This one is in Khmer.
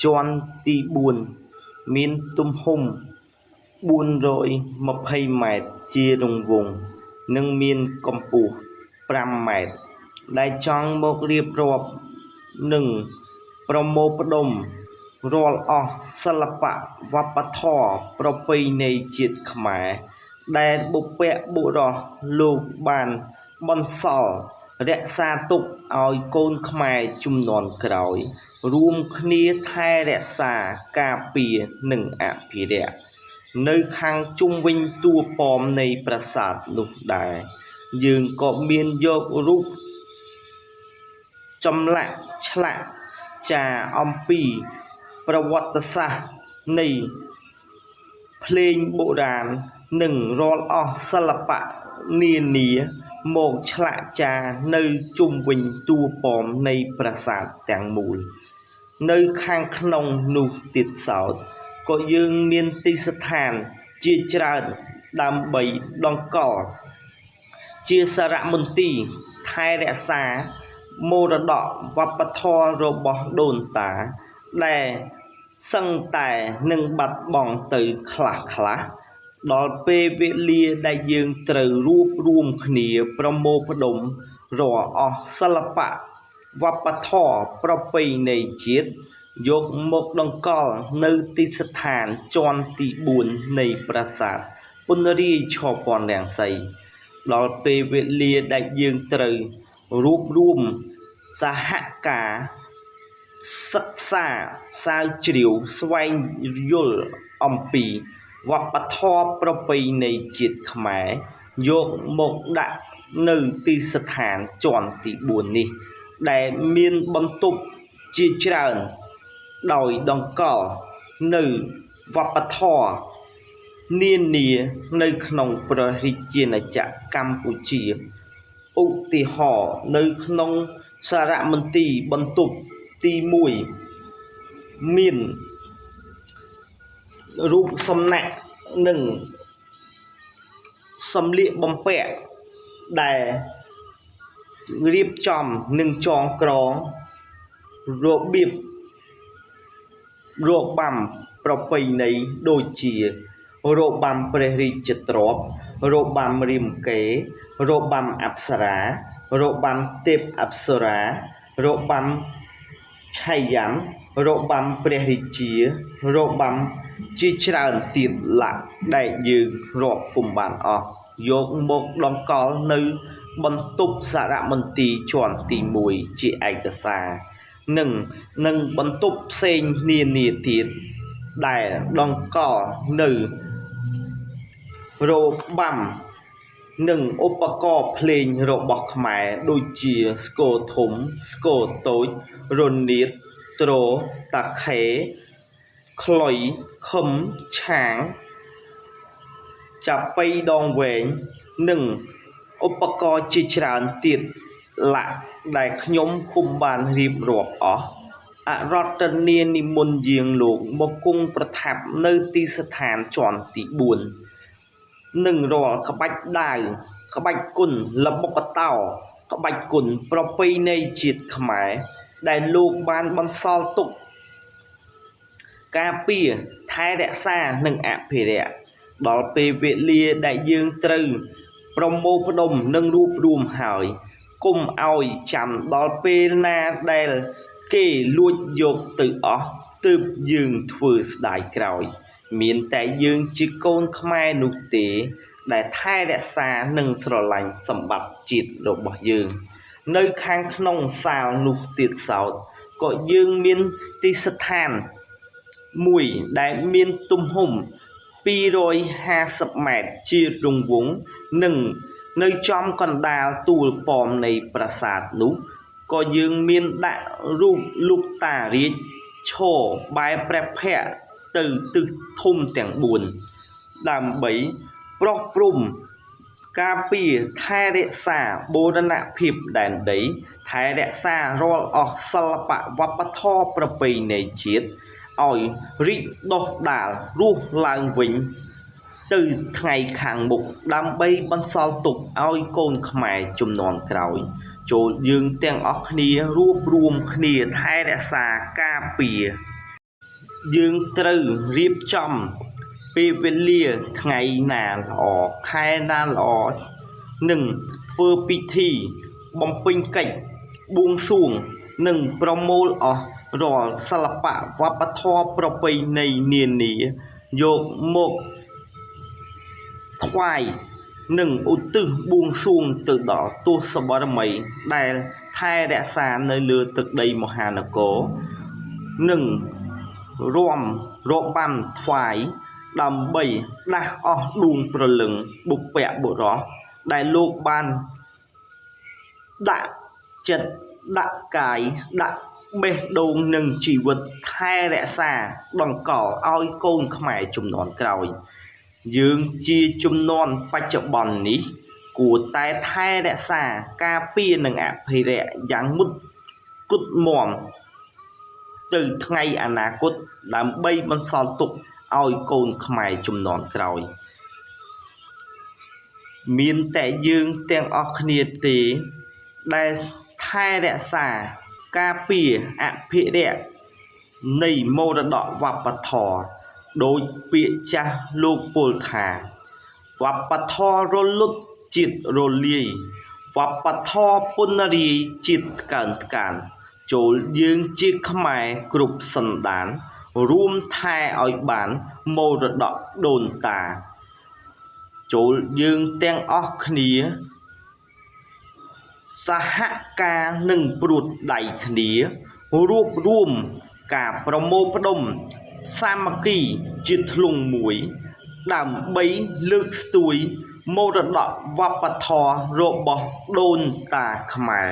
ជាន់ទី4មានទំហំ420 ម៉ែត្រជារង្វង់និងមានកម្ពស់5 ម៉ែត្រដែលចង់មករៀបរាប់និងប្រមូលផ្ដុំរាល់អស់សិល្បៈវប្បធម៌ប្រពៃណីជាតិខ្មែរដែលបុព្វបុរសលោកបានបន្សល់រក្សាទុកឲ្យកូនខ្មែរជំនាន់ក្រោយរួមគ្នាថែរក្សាការពារនិងអភិរក្សនៅខាងជុំវិញតួប៉មនៃប្រាសាទនោះដែរយើងក៏មានយករូបចម្លាក់ឆ្លាក់ចារអំពីប្រវត្តិសាស្ត្រនៃភ្លេងបុរាណនិងរាល់អស់សិល្បៈនានាមកឆ្លាក់ចារនៅជុំវិញតួប៉មនៃប្រាសាទទាំងមូលនៅខាងក្នុងនោះទៀតសោតក៏យើងមានទីស្ថានជាច្រើនដើម្បីដង្កល់ជាសារមន្ទីរថែរក្សាមរតកវប្បធម៌របស់ដូនតាដែលសឹងតែនឹងបាត់បង់ទៅខ្លះដល់ពេលវេលាដែលយើងត្រូវរួបរวมគ្នាប្រមូលផ្ដុំរាល់អស់សិល្បៈវប្បធម៌ប្រពៃណីជាតិយកមកដង្កល់នៅទីស្ថានជាន់ទី4នៃប្រាសាទពនរាយឆពាន់រាំងសីដល់ពេលវេលាដែលយើងត្រូវរួបរวมសហការសិក្សាស្រាវជ្រាវស្វែងយល់អំពីវប្បធម៌ប្រពៃណីជាតិខ្មែរយកមកដាក់នៅទីស្ថានជាន់ទី4នេះដែលមានបន្ទប់ជាច្រើនដោយដង្កល់នៅវប្បធម៌នានានៅក្នុងព្រះរាជាណាចក្រកម្ពុជាឧទាហរណ៍នៅក្នុងសារមន្ទីរបន្ទប់ទី1មានរូបសំណាកនិងសម្លៀកបំពាក់ដែលរៀបចំនិងចងក្រងរបៀបរបាំប្រពៃណីដូចជារបាំព្រះរាជទ្រព្យរបាំរាមកេរ្តិ៍របាំអប្សរារបាំទេពអប្សរារបាំឆៃយ៉ាំរបាំព្រះរាជារបាំជាច្រើនទៀតឡាក់ដែលយើងរាប់ពុំបានអស់យកមកដង្កល់នៅបន្ទប់សារមន្ទីរជាន់ទី1ជាឯកសារនិងបន្ទប់ផ្សេងនានាទៀតដែលដង្កល់នៅរបាំនិងឧបករណ៍ភ្លេងរបស់ខ្មែរដូចជាស្គរធំស្គរតូចរនាតទ្រតាខេខ្លុយខឹមឆាងចាប៉ីដងវែងនិងឧបករណ៍ជាច្រើនទៀតឡាក់ដែលខ្ញុំពុំបានរៀបរាប់អស់អរតនានិមន្តយាងលោកមកគង់ប្រថាប់នៅទីស្ថានជាន់ទី4និងរាល់ក្បាច់ដាវក្បាច់គុណល្បុក្កតោក្បាច់គុណប្រពៃណីជាតិខ្មែរដែលលោកបានបន្សល់ទុកការពារថែរក្សានិងអភិរក្សដល់ពេលវេលាដែលយើងត្រូវប្រមូលផ្ដុំនិងរួបរวมហើយគុំឲ្យចាំដល់ពេលណាដែលគេលួចយកទៅអស់ទើបយើងធ្វើស្ដាយក្រោយមានតែយើងជាកូនខ្មែរនោះទេដែលថែរក្សានិងស្រឡាញ់សម្បត្តិជាតិរបស់យើងនៅខាងក្នុងសាលនោះទៀតសោតក៏យើងមានទីស្ថានមួយដែលមានទំហំ250 ម៉ែត្រជារង្វង់និងនៅចំកណ្ដាលទួលប៉មនៃប្រាសាទនោះក៏យើងមានដាក់រូបលោកតារាជឈរបែរព្រះភ័ក្ត្រទៅទិសធំទាំង4ដើម្បីប្រោះព្រំការពារថែរក្សាបូរណភាពដែនដីថែរក្សារាល់អស់សិល្បៈវប្បធម៌ប្រពៃណីជាតិឲ្យរីកដុះដាលរស់ឡើងវិញទៅថ្ងៃខាងមុខដើម្បីបន្សល់ទុកឲ្យកូនខ្មែរជំនាន់ក្រោយចូលយើងទាំងអស់គ្នារួបរวมគ្នាថែរក្សាការពារ យើងត្រូវរៀបចំពេលវេលាថ្ងៃណាល្អខែណាល្អនិងធ្វើពិធីបំពេញកិច្ចបួងសួងនិងប្រមូលអស់រាល់សិល្បៈវប្បធម៌ប្រពៃណីនានាយកមកថ្វាយនិងឧទ្ទិសបួងសួងទៅដល់ទសបរមីដែលថែរក្សានៅលើទឹកដីមហានគរនិងរបាំថ្វាយដើម្បីដាស់អស់ដួងព្រលឹងបុព្វបុរសដែលលោកបានដាក់ចិត្តដាក់កាយដាក់បេះដូងនិងជីវិតថែរក្សាដង្កល់ឲ្យកូនខ្មែរជំនាន់ក្រោយយើងជាជំនាន់បច្ចុប្បន្ននេះគួរតែថែរក្សាការពារនិងអភិរក្សយ៉ាងមុតគុតមាំទៅថ្ងៃអនាគតដើម្បីបន្សល់ទុកឲ្យកូនខ្មែរជំនាន់ក្រោយមានតែយើងទាំងអស់គ្នាទេដែលថែរក្សាការពារអភិរក្សនៃមរតកវប្បធម៌ដោយពាក្យចាស់លោកពោលថាវប្បធម៌រលត់ជាតិរលាយវប្បធម៌ពនរាយជាតិកើនកានចូលយើងជាខ្មែរគ្រប់សន្តានរួមថែឲ្យបានមរតកដូនតាចូលយើងទាំងអស់គ្នាសហការនឹងព្រួតដៃគ្នារួបរួមការប្រមូលផ្ដុំសាមគ្គីជាធ្លុងមួយដើម្បីលើកស្ទួយមរតកវប្បធម៌របស់ដូនតាខ្មែរ